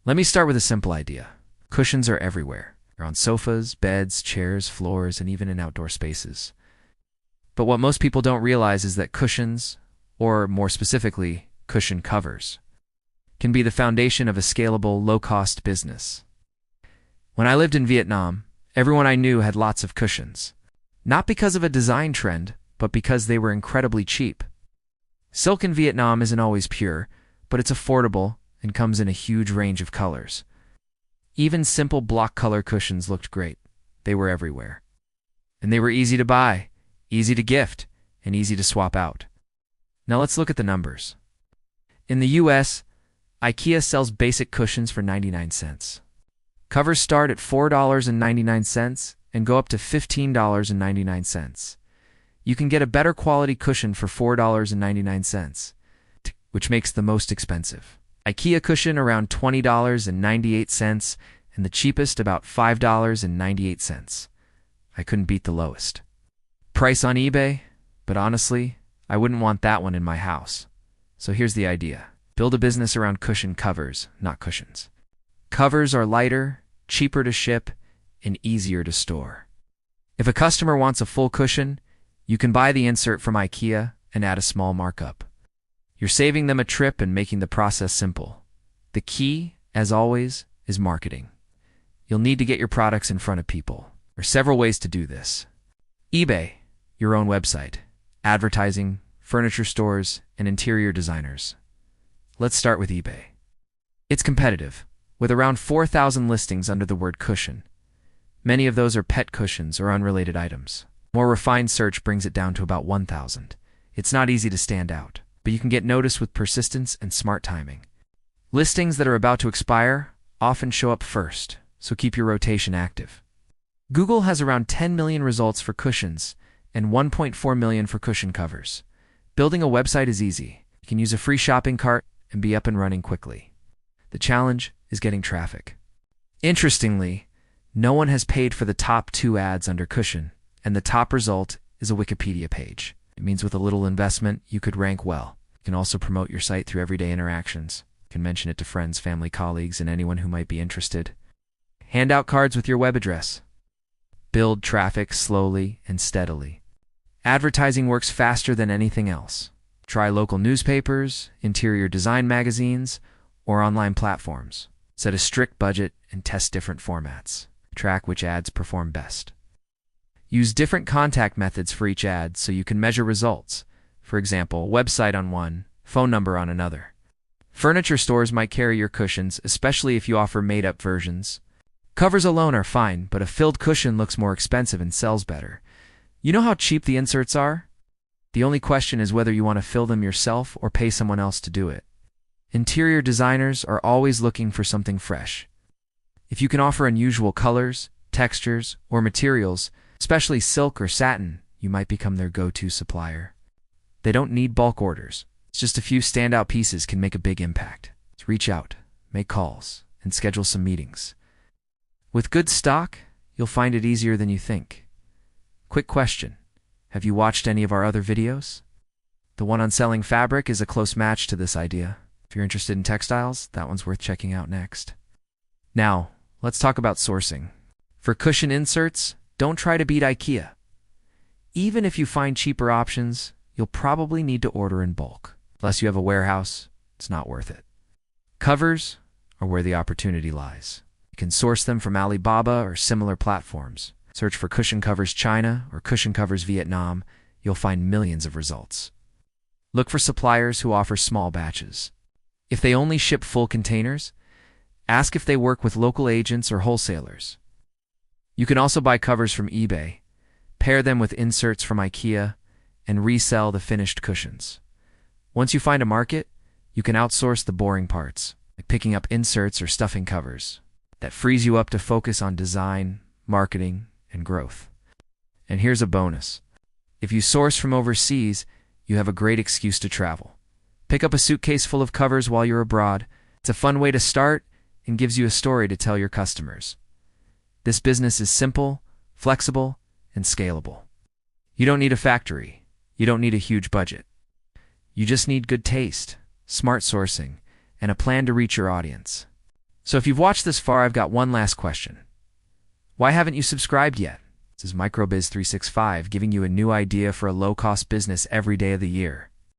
Let me start with a simple idea. Cushions are everywhere. They're on sofas, beds, chairs, floors, and even in outdoor spaces. But what most people don't realize is that cushions, or more specifically, cushion covers, can be the foundation of a scalable, low-cost business. When I lived in Vietnam, everyone I knew had lots of cushions. Not because of a design trend, but because they were incredibly cheap. Silk in Vietnam isn't always pure, but it's affordable and comes in a huge range of colors. Even simple block color cushions looked great. They were everywhere. And they were easy to buy, easy to gift, and easy to swap out. Now let's look at the numbers. In the US, Ikea sells basic cushions for 99 cents. Covers start at $4.99 and go up to $15.99. You can get a better quality cushion for $4.99, which makes the most expensive. Ikea cushion around $20.98 and the cheapest about $5.98. I couldn't beat the lowest. Price on eBay? But honestly, I wouldn't want that one in my house. So here's the idea. Build a business around cushion covers, not cushions. Covers are lighter, cheaper to ship, and easier to store. If a customer wants a full cushion, you can buy the insert from Ikea and add a small markup. You're saving them a trip and making the process simple. The key, as always, is marketing. You'll need to get your products in front of people. There are several ways to do this. eBay, your own website, advertising, furniture stores, and interior designers. Let's start with eBay. It's competitive, with around 4,000 listings under the word cushion. Many of those are pet cushions or unrelated items. More refined search brings it down to about 1,000. It's not easy to stand out, but you can get noticed with persistence and smart timing. Listings that are about to expire often show up first, so keep your rotation active. Google has around 10 million results for cushions and 1.4 million for cushion covers. Building a website is easy. You can use a free shopping cart and be up and running quickly. The challenge is getting traffic. Interestingly, no one has paid for the top 2 ads under cushion, and the top result is a Wikipedia page. It means with a little investment, you could rank well. You can also promote your site through everyday interactions. You can mention it to friends, family, colleagues, and anyone who might be interested. Hand out cards with your web address. Build traffic slowly and steadily. Advertising works faster than anything else. Try local newspapers, interior design magazines, or online platforms. Set a strict budget and test different formats. Track which ads perform best. Use different contact methods for each ad so you can measure results. For example, website on one, phone number on another. Furniture stores might carry your cushions, especially if you offer made-up versions. Covers alone are fine, but a filled cushion looks more expensive and sells better. You know how cheap the inserts are? The only question is whether you want to fill them yourself or pay someone else to do it. Interior designers are always looking for something fresh. If you can offer unusual colors, textures, or materials, especially silk or satin, you might become their go-to supplier. They don't need bulk orders. It's just a few standout pieces can make a big impact. So reach out, make calls, and schedule some meetings. With good stock, you'll find it easier than you think. Quick question. Have you watched any of our other videos? The one on selling fabric is a close match to this idea. If you're interested in textiles, that one's worth checking out next. Now, let's talk about sourcing. For cushion inserts, don't try to beat Ikea. Even if you find cheaper options, you'll probably need to order in bulk. Unless you have a warehouse, it's not worth it. Covers are where the opportunity lies. You can source them from Alibaba or similar platforms. Search for Cushion Covers China or Cushion Covers Vietnam. You'll find millions of results. Look for suppliers who offer small batches. If they only ship full containers, ask if they work with local agents or wholesalers. You can also buy covers from eBay, pair them with inserts from Ikea, and resell the finished cushions. Once you find a market, you can outsource the boring parts, like picking up inserts or stuffing covers. That frees you up to focus on design, marketing, and growth. And here's a bonus. If you source from overseas, you have a great excuse to travel. Pick up a suitcase full of covers while you're abroad. It's a fun way to start and gives you a story to tell your customers. This business is simple, flexible, and scalable. You don't need a factory. You don't need a huge budget. You just need good taste, smart sourcing, and a plan to reach your audience. So if you've watched this far, I've got one last question. Why haven't you subscribed yet? This is Microbiz 365 giving you a new idea for a low-cost business every day of the year.